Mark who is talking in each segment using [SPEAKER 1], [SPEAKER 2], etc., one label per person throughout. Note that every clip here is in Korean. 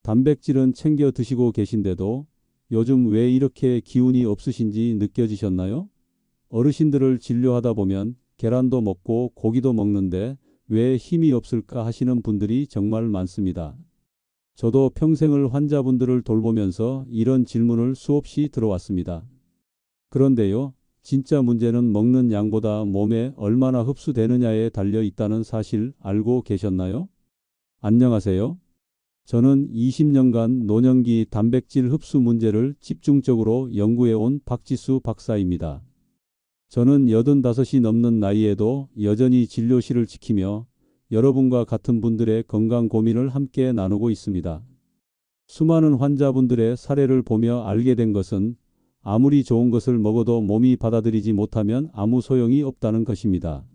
[SPEAKER 1] 단백질은 챙겨 드시고 계신데도 요즘 왜 이렇게 기운이 없으신지 느껴지셨나요? 어르신들을 진료하다 보면 계란도 먹고 고기도 먹는데 왜 힘이 없을까 하시는 분들이 정말 많습니다. 저도 평생을 환자분들을 돌보면서 이런 질문을 수없이 들어왔습니다. 그런데요, 진짜 문제는 먹는 양보다 몸에 얼마나 흡수되느냐에 달려 있다는 사실 알고 계셨나요? 안녕하세요. 저는 20년간 노년기 단백질 흡수 문제를 집중적으로 연구해온 박지수 박사입니다. 저는 85이 넘는 나이에도 여전히 진료실을 지키며 여러분과 같은 분들의 건강 고민을 함께 나누고 있습니다. 수많은 환자분들의 사례를 보며 알게 된 것은 아무리 좋은 것을 먹어도 몸이 받아들이지 못하면 아무 소용이 없다는 것입니다.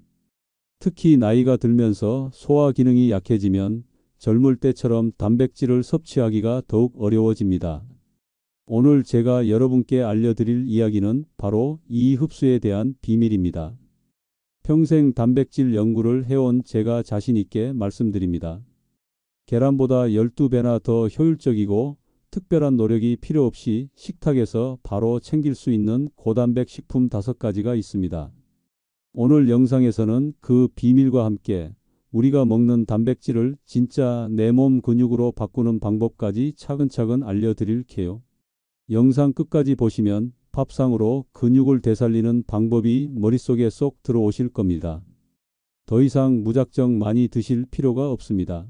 [SPEAKER 1] 특히 나이가 들면서 소화 기능이 약해지면 젊을 때처럼 단백질을 섭취하기가 더욱 어려워집니다. 오늘 제가 여러분께 알려드릴 이야기는 바로 이 흡수에 대한 비밀입니다. 평생 단백질 연구를 해온 제가 자신 있게 말씀드립니다. 계란보다 12배나 더 효율적이고 특별한 노력이 필요 없이 식탁에서 바로 챙길 수 있는 고단백 식품 5가지가 있습니다. 오늘 영상에서는 그 비밀과 함께 우리가 먹는 단백질을 진짜 내 몸 근육으로 바꾸는 방법까지 차근차근 알려드릴게요. 영상 끝까지 보시면 밥상으로 근육을 되살리는 방법이 머릿속에 쏙 들어오실 겁니다. 더 이상 무작정 많이 드실 필요가 없습니다.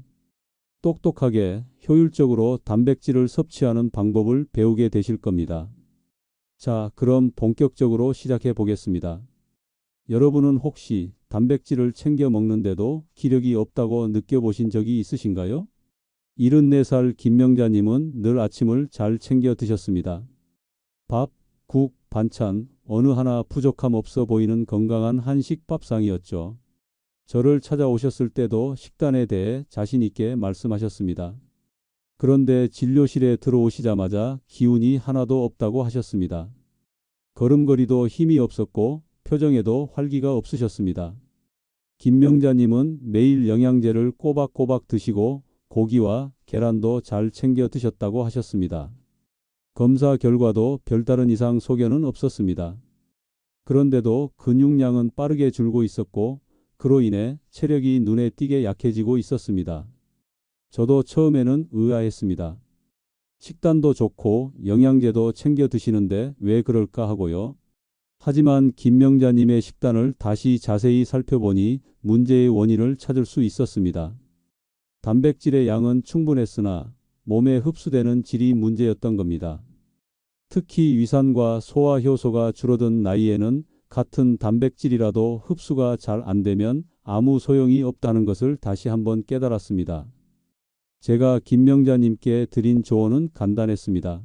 [SPEAKER 1] 똑똑하게 효율적으로 단백질을 섭취하는 방법을 배우게 되실 겁니다. 자, 그럼 본격적으로 시작해 보겠습니다. 여러분은 혹시 단백질을 챙겨 먹는데도 기력이 없다고 느껴보신 적이 있으신가요? 74살 김명자님은 늘 아침을 잘 챙겨 드셨습니다. 밥, 국, 반찬, 어느 하나 부족함 없어 보이는 건강한 한식 밥상이었죠. 저를 찾아오셨을 때도 식단에 대해 자신 있게 말씀하셨습니다. 그런데 진료실에 들어오시자마자 기운이 하나도 없다고 하셨습니다. 걸음걸이도 힘이 없었고 표정에도 활기가 없으셨습니다. 김명자님은 매일 영양제를 꼬박꼬박 드시고 고기와 계란도 잘 챙겨 드셨다고 하셨습니다. 검사 결과도 별다른 이상 소견은 없었습니다. 그런데도 근육량은 빠르게 줄고 있었고 그로 인해 체력이 눈에 띄게 약해지고 있었습니다. 저도 처음에는 의아했습니다. 식단도 좋고 영양제도 챙겨 드시는데 왜 그럴까 하고요. 하지만 김명자님의 식단을 다시 자세히 살펴보니 문제의 원인을 찾을 수 있었습니다. 단백질의 양은 충분했으나 몸에 흡수되는 질이 문제였던 겁니다. 특히 위산과 소화 효소가 줄어든 나이에는 같은 단백질이라도 흡수가 잘 안 되면 아무 소용이 없다는 것을 다시 한번 깨달았습니다. 제가 김명자님께 드린 조언은 간단했습니다.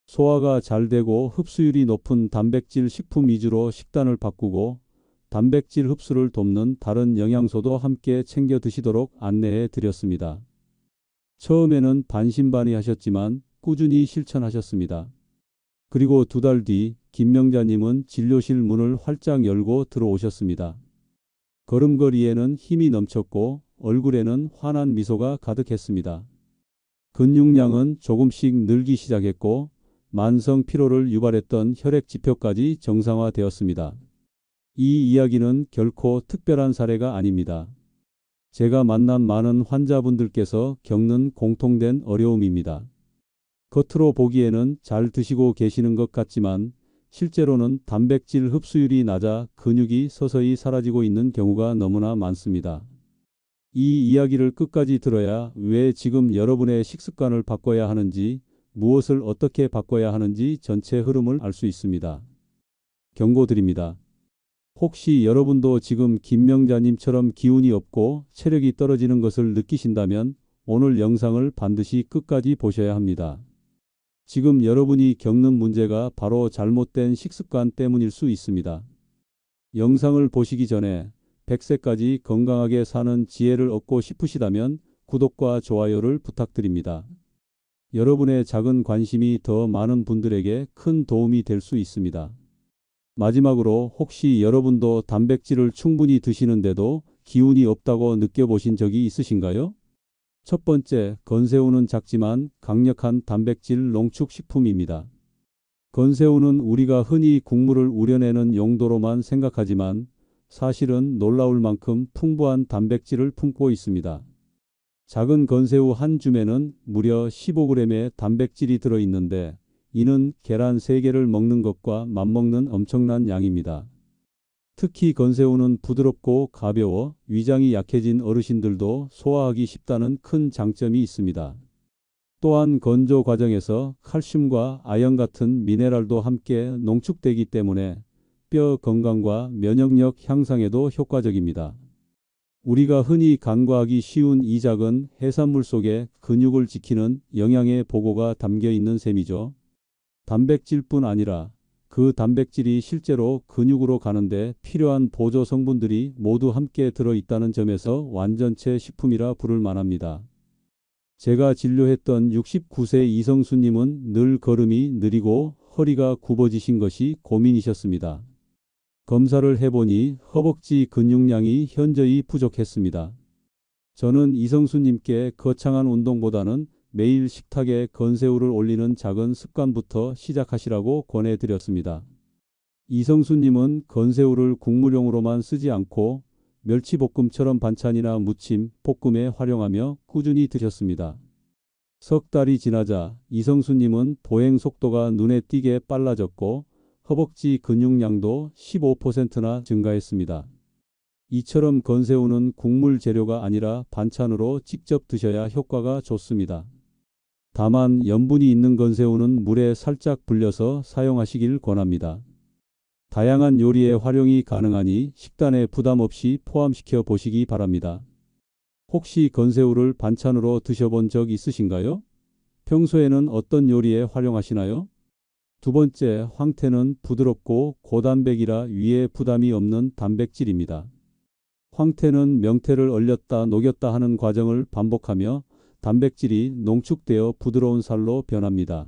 [SPEAKER 1] 소화가 잘 되고 흡수율이 높은 단백질 식품 위주로 식단을 바꾸고 단백질 흡수를 돕는 다른 영양소도 함께 챙겨 드시도록 안내해 드렸습니다. 처음에는 반신반의하셨지만 꾸준히 실천하셨습니다. 그리고 2달 뒤 김명자님은 진료실 문을 활짝 열고 들어오셨습니다. 걸음걸이에는 힘이 넘쳤고 얼굴에는 환한 미소가 가득했습니다. 근육량은 조금씩 늘기 시작했고 만성 피로를 유발했던 혈액 지표까지 정상화되었습니다. 이 이야기는 결코 특별한 사례가 아닙니다. 제가 만난 많은 환자분들께서 겪는 공통된 어려움입니다. 겉으로 보기에는 잘 드시고 계시는 것 같지만 실제로는 단백질 흡수율이 낮아 근육이 서서히 사라지고 있는 경우가 너무나 많습니다. 이 이야기를 끝까지 들어야 왜 지금 여러분의 식습관을 바꿔야 하는지, 무엇을 어떻게 바꿔야 하는지 전체 흐름을 알 수 있습니다. 경고드립니다. 혹시 여러분도 지금 김명자님처럼 기운이 없고 체력이 떨어지는 것을 느끼신다면 오늘 영상을 반드시 끝까지 보셔야 합니다. 지금 여러분이 겪는 문제가 바로 잘못된 식습관 때문일 수 있습니다. 영상을 보시기 전에 100세까지 건강하게 사는 지혜를 얻고 싶으시다면 구독과 좋아요를 부탁드립니다. 여러분의 작은 관심이 더 많은 분들에게 큰 도움이 될 수 있습니다. 마지막으로 혹시 여러분도 단백질을 충분히 드시는데도 기운이 없다고 느껴보신 적이 있으신가요? 첫 번째, 건새우는 작지만 강력한 단백질 농축 식품입니다. 건새우는 우리가 흔히 국물을 우려내는 용도로만 생각하지만 사실은 놀라울 만큼 풍부한 단백질을 품고 있습니다. 작은 건새우 한 줌에는 무려 15g의 단백질이 들어있는데 이는 계란 3개를 먹는 것과 맞먹는 엄청난 양입니다. 특히 건새우는 부드럽고 가벼워 위장이 약해진 어르신들도 소화하기 쉽다는 큰 장점이 있습니다. 또한 건조 과정에서 칼슘과 아연 같은 미네랄도 함께 농축되기 때문에 뼈 건강과 면역력 향상에도 효과적입니다. 우리가 흔히 간과하기 쉬운 이 작은 해산물 속에 근육을 지키는 영양의 보고가 담겨 있는 셈이죠. 단백질뿐 아니라 그 단백질이 실제로 근육으로 가는데 필요한 보조 성분들이 모두 함께 들어있다는 점에서 완전체 식품이라 부를 만합니다. 제가 진료했던 69세 이성수님은 늘 걸음이 느리고 허리가 굽어지신 것이 고민이셨습니다. 검사를 해보니 허벅지 근육량이 현저히 부족했습니다. 저는 이성수님께 거창한 운동보다는 매일 식탁에 건새우를 올리는 작은 습관부터 시작하시라고 권해드렸습니다. 이성수님은 건새우를 국물용으로만 쓰지 않고 멸치볶음처럼 반찬이나 무침, 볶음에 활용하며 꾸준히 드셨습니다. 석 달이 지나자 이성수님은 보행 속도가 눈에 띄게 빨라졌고 허벅지 근육량도 15%나 증가했습니다. 이처럼 건새우는 국물 재료가 아니라 반찬으로 직접 드셔야 효과가 좋습니다. 다만 염분이 있는 건새우는 물에 살짝 불려서 사용하시길 권합니다. 다양한 요리에 활용이 가능하니 식단에 부담 없이 포함시켜 보시기 바랍니다. 혹시 건새우를 반찬으로 드셔본 적 있으신가요? 평소에는 어떤 요리에 활용하시나요? 두 번째, 황태는 부드럽고 고단백이라 위에 부담이 없는 단백질입니다. 황태는 명태를 얼렸다 녹였다 하는 과정을 반복하며 단백질이 농축되어 부드러운 살로 변합니다.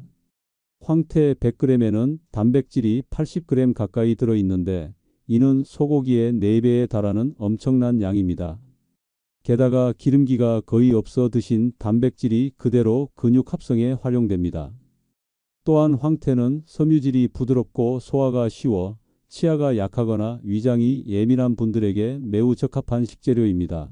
[SPEAKER 1] 황태 100g에는 단백질이 80g 가까이 들어있는데 이는 소고기의 4배에 달하는 엄청난 양입니다. 게다가 기름기가 거의 없어 드신 단백질이 그대로 근육 합성에 활용됩니다. 또한 황태는 섬유질이 부드럽고 소화가 쉬워 치아가 약하거나 위장이 예민한 분들에게 매우 적합한 식재료입니다.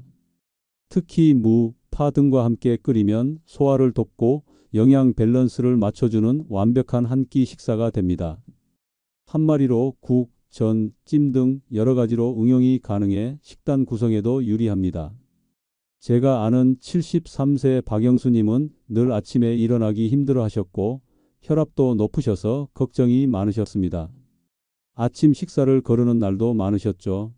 [SPEAKER 1] 특히 무, 파 등과 함께 끓이면 소화를 돕고 영양 밸런스를 맞춰주는 완벽한 한 끼 식사가 됩니다. 한 마리로 국, 전, 찜 등 여러 가지로 응용이 가능해 식단 구성에도 유리합니다. 제가 아는 73세 박영수님은 늘 아침에 일어나기 힘들어 하셨고 혈압도 높으셔서 걱정이 많으셨습니다. 아침 식사를 거르는 날도 많으셨죠.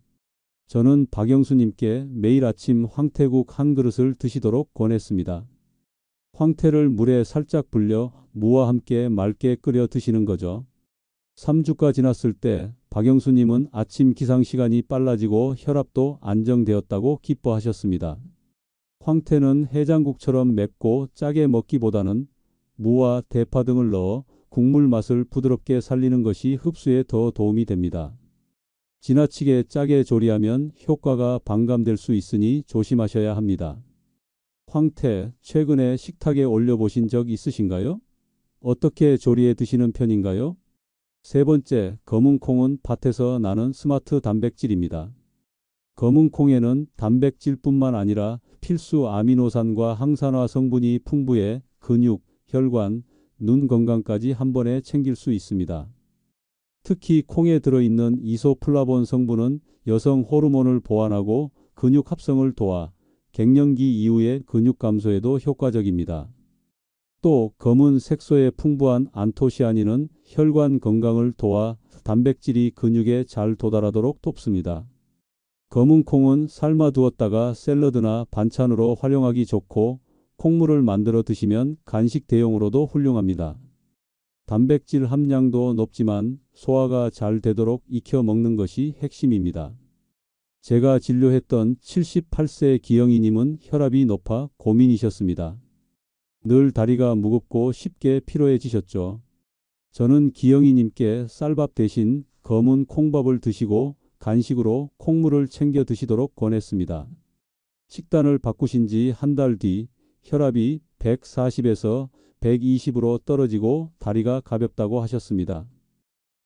[SPEAKER 1] 저는 박영수님께 매일 아침 황태국 한 그릇을 드시도록 권했습니다. 황태를 물에 살짝 불려 무와 함께 맑게 끓여 드시는 거죠. 3주가 지났을 때 박영수님은 아침 기상 시간이 빨라지고 혈압도 안정되었다고 기뻐하셨습니다. 황태는 해장국처럼 맵고 짜게 먹기보다는 무와 대파 등을 넣어 국물 맛을 부드럽게 살리는 것이 흡수에 더 도움이 됩니다. 지나치게 짜게 조리하면 효과가 반감될 수 있으니 조심하셔야 합니다. 황태, 최근에 식탁에 올려보신 적 있으신가요? 어떻게 조리해 드시는 편인가요? 세 번째, 검은 콩은 밭에서 나는 스마트 단백질입니다. 검은 콩에는 단백질뿐만 아니라 필수 아미노산과 항산화 성분이 풍부해 근육, 혈관, 눈 건강까지 한 번에 챙길 수 있습니다. 특히 콩에 들어있는 이소플라본 성분은 여성 호르몬을 보완하고 근육 합성을 도와 갱년기 이후의 근육 감소에도 효과적입니다. 또 검은 색소에 풍부한 안토시아닌은 혈관 건강을 도와 단백질이 근육에 잘 도달하도록 돕습니다. 검은 콩은 삶아 두었다가 샐러드나 반찬으로 활용하기 좋고 콩물을 만들어 드시면 간식 대용으로도 훌륭합니다. 단백질 함량도 높지만 소화가 잘 되도록 익혀 먹는 것이 핵심입니다. 제가 진료했던 78세 기영이님은 혈압이 높아 고민이셨습니다. 늘 다리가 무겁고 쉽게 피로해지셨죠. 저는 기영이님께 쌀밥 대신 검은 콩밥을 드시고 간식으로 콩물을 챙겨 드시도록 권했습니다. 식단을 바꾸신 지 한 달 뒤 혈압이 140에서 120으로 떨어지고 다리가 가볍다고 하셨습니다.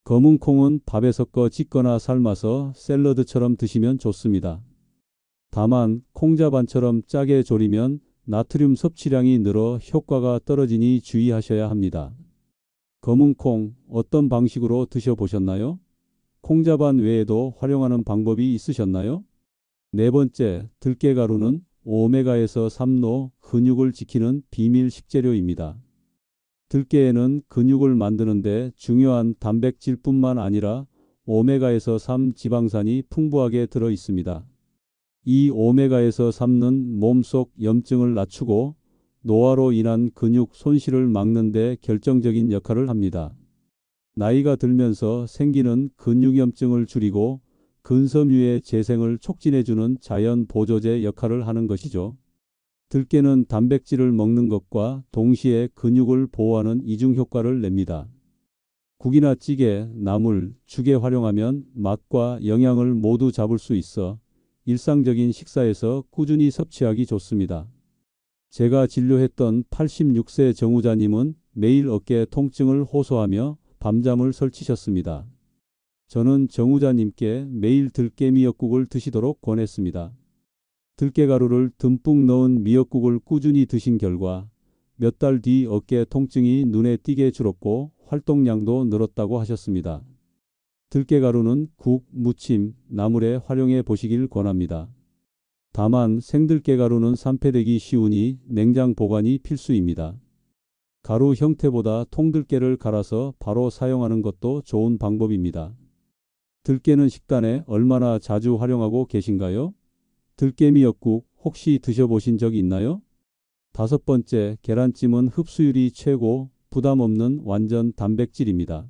[SPEAKER 1] 검은 콩은 밥에 섞어 짓거나 삶아서 샐러드처럼 드시면 좋습니다. 다만 콩자반처럼 짜게 졸이면 나트륨 섭취량이 늘어 효과가 떨어지니 주의하셔야 합니다. 검은 콩 어떤 방식으로 드셔보셨나요? 콩자반 외에도 활용하는 방법이 있으셨나요? 네 번째, 들깨가루는 오메가에서 3로 근육을 지키는 비밀 식재료입니다. 들깨에는 근육을 만드는데 중요한 단백질뿐만 아니라 오메가에서 3 지방산이 풍부하게 들어 있습니다. 이 오메가에서 3는 몸속 염증을 낮추고 노화로 인한 근육 손실을 막는 데 결정적인 역할을 합니다. 나이가 들면서 생기는 근육염증을 줄이고 근섬유의 재생을 촉진해주는 자연 보조제 역할을 하는 것이죠. 들깨는 단백질을 먹는 것과 동시에 근육을 보호하는 이중 효과를 냅니다. 국이나 찌개, 나물, 죽에 활용하면 맛과 영양을 모두 잡을 수 있어 일상적인 식사에서 꾸준히 섭취하기 좋습니다. 제가 진료했던 86세 정우자님은 매일 어깨 통증을 호소하며 밤잠을 설치셨습니다. 저는 정우자님께 매일 들깨 미역국을 드시도록 권했습니다. 들깨가루를 듬뿍 넣은 미역국을 꾸준히 드신 결과 몇 달 뒤 어깨 통증이 눈에 띄게 줄었고 활동량도 늘었다고 하셨습니다. 들깨가루는 국, 무침, 나물에 활용해 보시길 권합니다. 다만 생들깨가루는 산패되기 쉬우니 냉장 보관이 필수입니다. 가루 형태보다 통들깨를 갈아서 바로 사용하는 것도 좋은 방법입니다. 들깨는 식단에 얼마나 자주 활용하고 계신가요? 들깨 미역국 혹시 드셔보신 적 있나요? 다섯 번째, 계란찜은 흡수율이 최고, 부담 없는 완전 단백질입니다.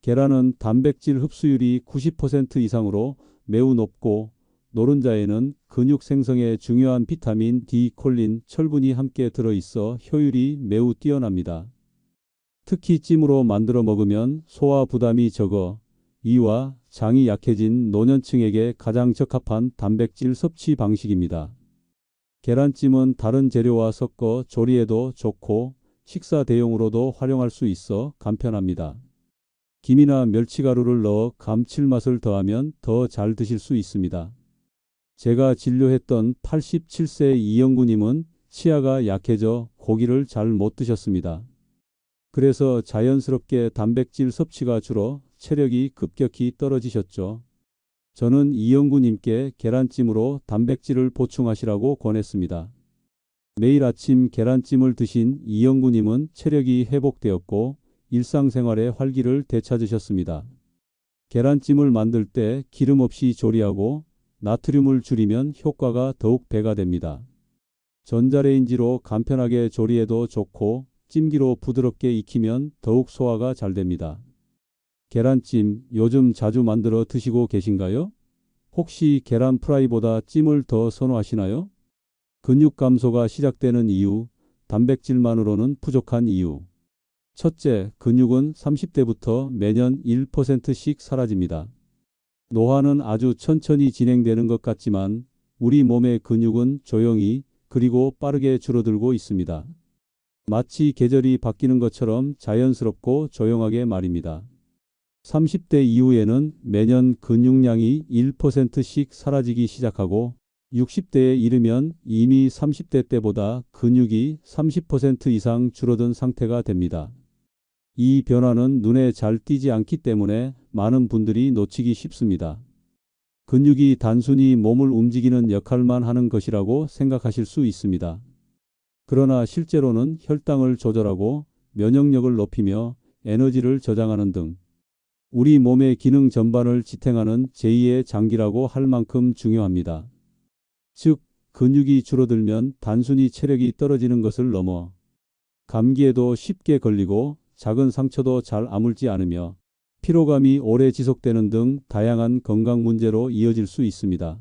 [SPEAKER 1] 계란은 단백질 흡수율이 90% 이상으로 매우 높고 노른자에는 근육 생성에 중요한 비타민 D, 콜린, 철분이 함께 들어있어 효율이 매우 뛰어납니다. 특히 찜으로 만들어 먹으면 소화 부담이 적어 이와 장이 약해진 노년층에게 가장 적합한 단백질 섭취 방식입니다. 계란찜은 다른 재료와 섞어 조리해도 좋고 식사 대용으로도 활용할 수 있어 간편합니다. 김이나 멸치가루를 넣어 감칠맛을 더하면 더 잘 드실 수 있습니다. 제가 진료했던 87세 이영구님은 치아가 약해져 고기를 잘 못 드셨습니다. 그래서 자연스럽게 단백질 섭취가 줄어 체력이 급격히 떨어지셨죠. 저는 이영구님께 계란찜으로 단백질을 보충하시라고 권했습니다. 매일 아침 계란찜을 드신 이영구님은 체력이 회복되었고 일상생활의 활기를 되찾으셨습니다. 계란찜을 만들 때 기름 없이 조리하고 나트륨을 줄이면 효과가 더욱 배가 됩니다. 전자레인지로 간편하게 조리해도 좋고 찜기로 부드럽게 익히면 더욱 소화가 잘 됩니다. 계란찜 요즘 자주 만들어 드시고 계신가요? 혹시 계란 프라이보다 찜을 더 선호하시나요? 근육 감소가 시작되는 이유, 단백질만으로는 부족한 이유. 첫째, 근육은 30대부터 매년 1%씩 사라집니다. 노화는 아주 천천히 진행되는 것 같지만 우리 몸의 근육은 조용히 그리고 빠르게 줄어들고 있습니다. 마치 계절이 바뀌는 것처럼 자연스럽고 조용하게 말입니다. 30대 이후에는 매년 근육량이 1%씩 사라지기 시작하고 60대에 이르면 이미 30대 때보다 근육이 30% 이상 줄어든 상태가 됩니다. 이 변화는 눈에 잘 띄지 않기 때문에 많은 분들이 놓치기 쉽습니다. 근육이 단순히 몸을 움직이는 역할만 하는 것이라고 생각하실 수 있습니다. 그러나 실제로는 혈당을 조절하고 면역력을 높이며 에너지를 저장하는 등 우리 몸의 기능 전반을 지탱하는 제2의 장기라고 할 만큼 중요합니다. 즉, 근육이 줄어들면 단순히 체력이 떨어지는 것을 넘어 감기에도 쉽게 걸리고 작은 상처도 잘 아물지 않으며 피로감이 오래 지속되는 등 다양한 건강 문제로 이어질 수 있습니다.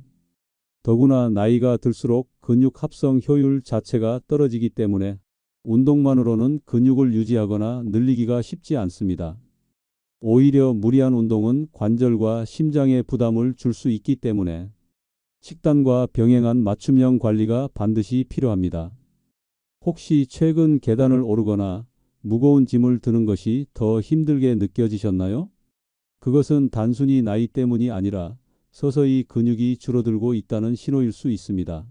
[SPEAKER 1] 더구나 나이가 들수록 근육 합성 효율 자체가 떨어지기 때문에 운동만으로는 근육을 유지하거나 늘리기가 쉽지 않습니다. 오히려 무리한 운동은 관절과 심장에 부담을 줄 수 있기 때문에 식단과 병행한 맞춤형 관리가 반드시 필요합니다. 혹시 최근 계단을 오르거나 무거운 짐을 드는 것이 더 힘들게 느껴지셨나요? 그것은 단순히 나이 때문이 아니라 서서히 근육이 줄어들고 있다는 신호일 수 있습니다.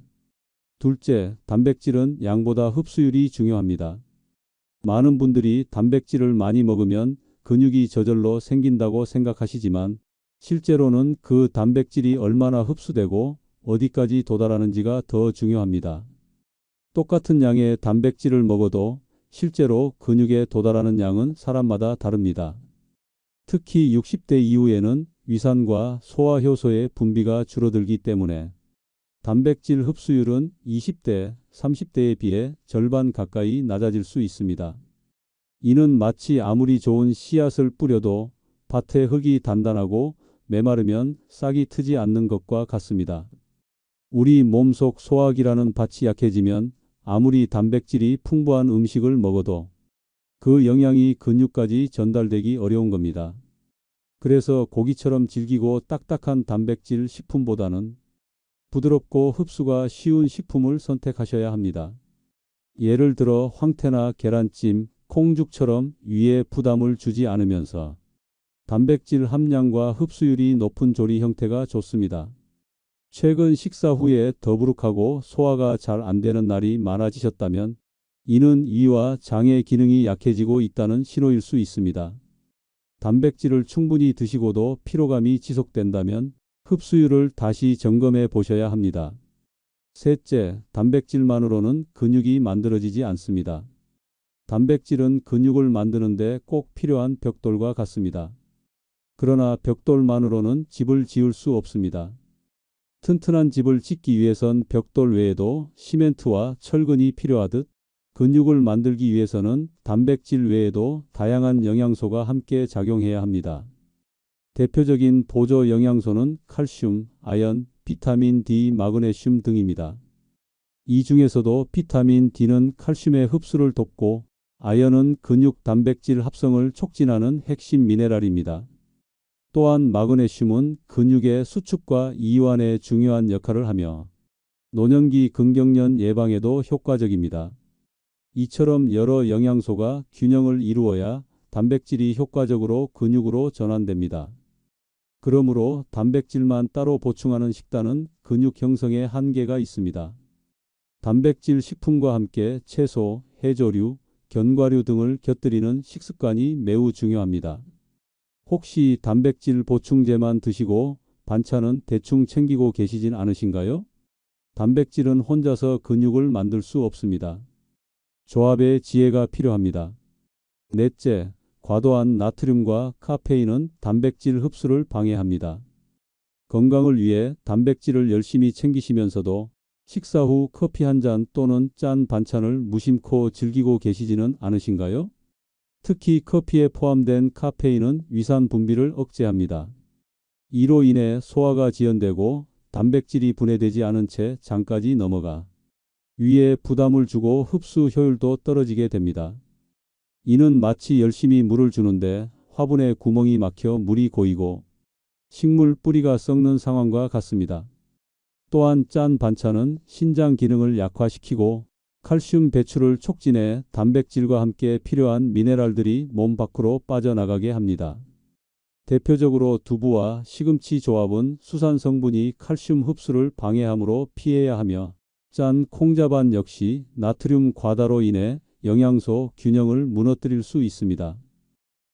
[SPEAKER 1] 둘째, 단백질은 양보다 흡수율이 중요합니다. 많은 분들이 단백질을 많이 먹으면 근육이 저절로 생긴다고 생각하시지만 실제로는 그 단백질이 얼마나 흡수되고 어디까지 도달하는지가 더 중요합니다. 똑같은 양의 단백질을 먹어도 실제로 근육에 도달하는 양은 사람마다 다릅니다. 특히 60대 이후에는 위산과 소화효소의 분비가 줄어들기 때문에 단백질 흡수율은 20대, 30대에 비해 절반 가까이 낮아질 수 있습니다. 이는 마치 아무리 좋은 씨앗을 뿌려도 밭의 흙이 단단하고 메마르면 싹이 트지 않는 것과 같습니다. 우리 몸속 소화기라는 밭이 약해지면 아무리 단백질이 풍부한 음식을 먹어도 그 영양이 근육까지 전달되기 어려운 겁니다. 그래서 고기처럼 질기고 딱딱한 단백질 식품보다는 부드럽고 흡수가 쉬운 식품을 선택하셔야 합니다. 예를 들어 황태나 계란찜, 콩죽처럼 위에 부담을 주지 않으면서 단백질 함량과 흡수율이 높은 조리 형태가 좋습니다. 최근 식사 후에 더부룩하고 소화가 잘 안 되는 날이 많아지셨다면 이는 위와 장의 기능이 약해지고 있다는 신호일 수 있습니다. 단백질을 충분히 드시고도 피로감이 지속된다면 흡수율을 다시 점검해 보셔야 합니다. 셋째, 단백질만으로는 근육이 만들어지지 않습니다. 단백질은 근육을 만드는데 꼭 필요한 벽돌과 같습니다. 그러나 벽돌만으로는 집을 지을 수 없습니다. 튼튼한 집을 짓기 위해선 벽돌 외에도 시멘트와 철근이 필요하듯 근육을 만들기 위해서는 단백질 외에도 다양한 영양소가 함께 작용해야 합니다. 대표적인 보조 영양소는 칼슘, 아연, 비타민 D, 마그네슘 등입니다. 이 중에서도 비타민 D는 칼슘의 흡수를 돕고 아연은 근육 단백질 합성을 촉진하는 핵심 미네랄입니다. 또한 마그네슘은 근육의 수축과 이완에 중요한 역할을 하며 노년기 근경련 예방에도 효과적입니다. 이처럼 여러 영양소가 균형을 이루어야 단백질이 효과적으로 근육으로 전환됩니다. 그러므로 단백질만 따로 보충하는 식단은 근육 형성에 한계가 있습니다. 단백질 식품과 함께 채소, 해조류, 견과류 등을 곁들이는 식습관이 매우 중요합니다. 혹시 단백질 보충제만 드시고 반찬은 대충 챙기고 계시진 않으신가요? 단백질은 혼자서 근육을 만들 수 없습니다. 조합의 지혜가 필요합니다. 넷째, 과도한 나트륨과 카페인은 단백질 흡수를 방해합니다. 건강을 위해 단백질을 열심히 챙기시면서도 식사 후 커피 한 잔 또는 짠 반찬을 무심코 즐기고 계시지는 않으신가요? 특히 커피에 포함된 카페인은 위산 분비를 억제합니다. 이로 인해 소화가 지연되고 단백질이 분해되지 않은 채 장까지 넘어가 위에 부담을 주고 흡수 효율도 떨어지게 됩니다. 이는 마치 열심히 물을 주는데 화분에 구멍이 막혀 물이 고이고 식물 뿌리가 썩는 상황과 같습니다. 또한 짠 반찬은 신장 기능을 약화시키고 칼슘 배출을 촉진해 단백질과 함께 필요한 미네랄들이 몸 밖으로 빠져나가게 합니다. 대표적으로 두부와 시금치 조합은 수산 성분이 칼슘 흡수를 방해하므로 피해야 하며 짠 콩자반 역시 나트륨 과다로 인해 영양소 균형을 무너뜨릴 수 있습니다.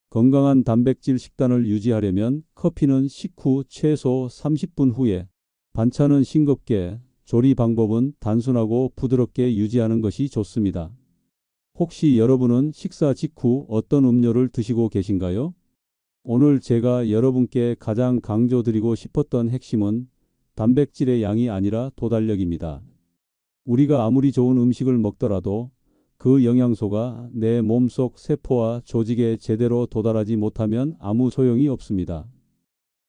[SPEAKER 1] 건강한 단백질 식단을 유지하려면 커피는 식후 최소 30분 후에, 반찬은 싱겁게, 조리 방법은 단순하고 부드럽게 유지하는 것이 좋습니다. 혹시 여러분은 식사 직후 어떤 음료를 드시고 계신가요? 오늘 제가 여러분께 가장 강조드리고 싶었던 핵심은 단백질의 양이 아니라 도달력입니다. 우리가 아무리 좋은 음식을 먹더라도 그 영양소가 내 몸속 세포와 조직에 제대로 도달하지 못하면 아무 소용이 없습니다.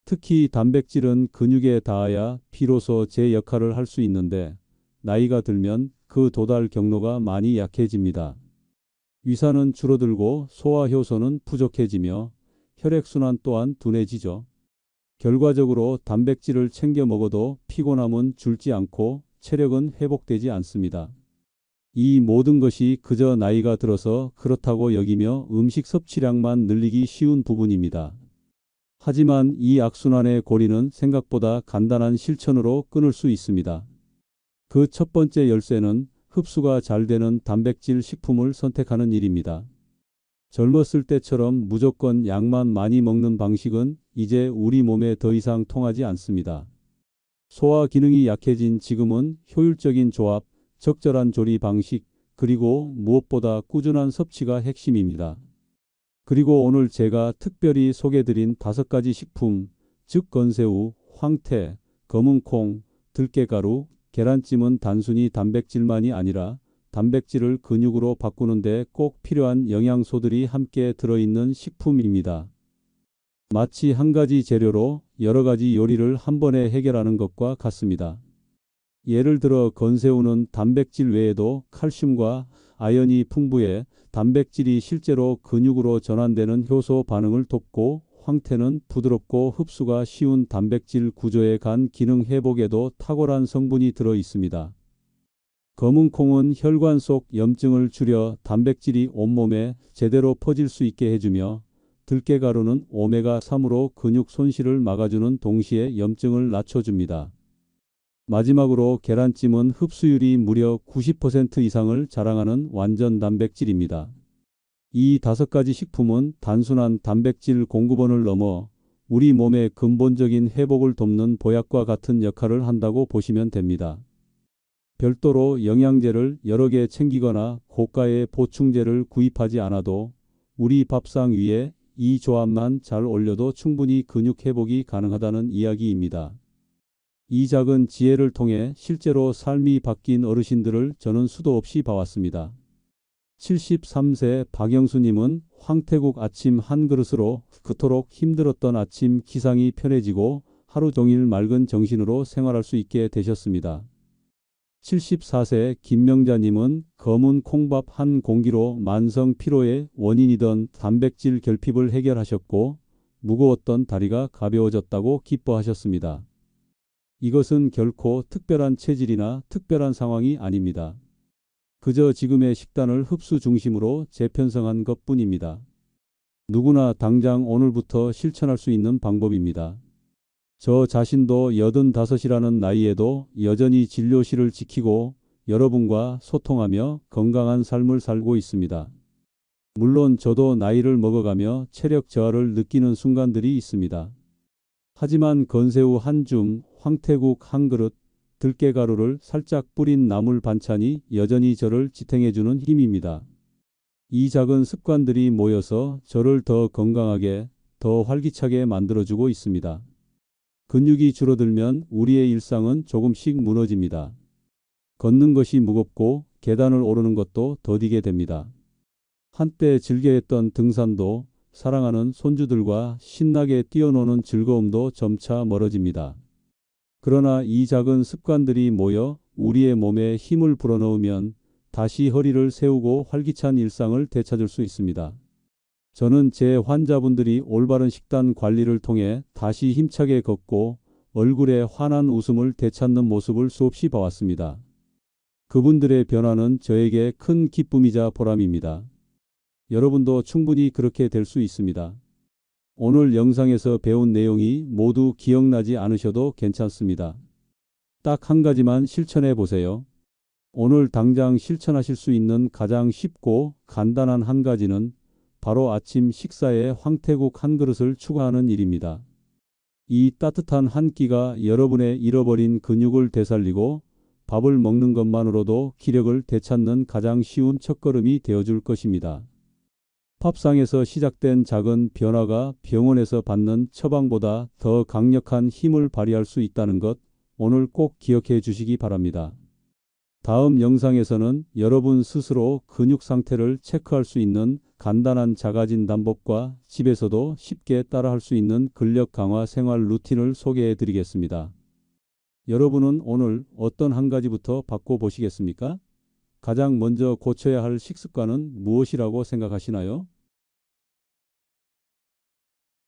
[SPEAKER 1] 특히 단백질은 근육에 닿아야 비로소 제 역할을 할 수 있는데 나이가 들면 그 도달 경로가 많이 약해집니다. 위산은 줄어들고 소화효소는 부족해지며 혈액순환 또한 둔해지죠. 결과적으로 단백질을 챙겨 먹어도 피곤함은 줄지 않고 체력은 회복되지 않습니다. 이 모든 것이 그저 나이가 들어서 그렇다고 여기며 음식 섭취량만 늘리기 쉬운 부분입니다. 하지만 이 악순환의 고리는 생각보다 간단한 실천으로 끊을 수 있습니다. 그 첫 번째 열쇠는 흡수가 잘 되는 단백질 식품을 선택하는 일입니다. 젊었을 때처럼 무조건 양만 많이 먹는 방식은 이제 우리 몸에 더 이상 통하지 않습니다. 소화 기능이 약해진 지금은 효율적인 조합, 적절한 조리 방식, 그리고 무엇보다 꾸준한 섭취가 핵심입니다. 그리고 오늘 제가 특별히 소개드린 5가지 식품, 즉 건새우, 황태, 검은콩, 들깨가루, 계란찜은 단순히 단백질만이 아니라 단백질을 근육으로 바꾸는 데 꼭 필요한 영양소들이 함께 들어있는 식품입니다. 마치 한 가지 재료로 여러 가지 요리를 한 번에 해결하는 것과 같습니다. 예를 들어 건새우는 단백질 외에도 칼슘과 아연이 풍부해 단백질이 실제로 근육으로 전환되는 효소 반응을 돕고, 황태는 부드럽고 흡수가 쉬운 단백질 구조의 간 기능 회복에도 탁월한 성분이 들어 있습니다. 검은콩은 혈관 속 염증을 줄여 단백질이 온몸에 제대로 퍼질 수 있게 해주며, 들깨가루는 오메가3으로 근육 손실을 막아주는 동시에 염증을 낮춰줍니다. 마지막으로 계란찜은 흡수율이 무려 90% 이상을 자랑하는 완전 단백질입니다. 이 5가지 식품은 단순한 단백질 공급원을 넘어 우리 몸의 근본적인 회복을 돕는 보약과 같은 역할을 한다고 보시면 됩니다. 별도로 영양제를 여러 개 챙기거나 고가의 보충제를 구입하지 않아도 우리 밥상 위에 이 조합만 잘 올려도 충분히 근육 회복이 가능하다는 이야기입니다. 이 작은 지혜를 통해 실제로 삶이 바뀐 어르신들을 저는 수도 없이 봐왔습니다. 73세 박영수님은 황태국 아침 한 그릇으로 그토록 힘들었던 아침 기상이 편해지고 하루 종일 맑은 정신으로 생활할 수 있게 되셨습니다. 74세 김명자님은 검은 콩밥 한 공기로 만성 피로의 원인이던 단백질 결핍을 해결하셨고 무거웠던 다리가 가벼워졌다고 기뻐하셨습니다. 이것은 결코 특별한 체질이나 특별한 상황이 아닙니다. 그저 지금의 식단을 흡수 중심으로 재편성한 것뿐입니다. 누구나 당장 오늘부터 실천할 수 있는 방법입니다. 저 자신도 85이라는 나이에도 여전히 진료실을 지키고 여러분과 소통하며 건강한 삶을 살고 있습니다. 물론 저도 나이를 먹어가며 체력 저하를 느끼는 순간들이 있습니다. 하지만 건새우 한 줌, 황태국 한 그릇, 들깨가루를 살짝 뿌린 나물 반찬이 여전히 저를 지탱해주는 힘입니다. 이 작은 습관들이 모여서 저를 더 건강하게, 더 활기차게 만들어주고 있습니다. 근육이 줄어들면 우리의 일상은 조금씩 무너집니다. 걷는 것이 무겁고 계단을 오르는 것도 더디게 됩니다. 한때 즐겨했던 등산도, 사랑하는 손주들과 신나게 뛰어노는 즐거움도 점차 멀어집니다. 그러나 이 작은 습관들이 모여 우리의 몸에 힘을 불어넣으면 다시 허리를 세우고 활기찬 일상을 되찾을 수 있습니다. 저는 제 환자분들이 올바른 식단 관리를 통해 다시 힘차게 걷고 얼굴에 환한 웃음을 되찾는 모습을 수없이 봐왔습니다. 그분들의 변화는 저에게 큰 기쁨이자 보람입니다. 여러분도 충분히 그렇게 될 수 있습니다. 오늘 영상에서 배운 내용이 모두 기억나지 않으셔도 괜찮습니다. 딱 한 가지만 실천해 보세요. 오늘 당장 실천하실 수 있는 가장 쉽고 간단한 한 가지는 바로 아침 식사에 황태국 한 그릇을 추가하는 일입니다. 이 따뜻한 한 끼가 여러분의 잃어버린 근육을 되살리고 밥을 먹는 것만으로도 기력을 되찾는 가장 쉬운 첫걸음이 되어줄 것입니다. 밥상에서 시작된 작은 변화가 병원에서 받는 처방보다 더 강력한 힘을 발휘할 수 있다는 것, 오늘 꼭 기억해 주시기 바랍니다. 다음 영상에서는 여러분 스스로 근육 상태를 체크할 수 있는 간단한 자가진단법과 집에서도 쉽게 따라할 수 있는 근력 강화 생활 루틴을 소개해 드리겠습니다. 여러분은 오늘 어떤 한 가지부터 바꿔보시겠습니까? 가장 먼저 고쳐야 할 식습관은 무엇이라고 생각하시나요?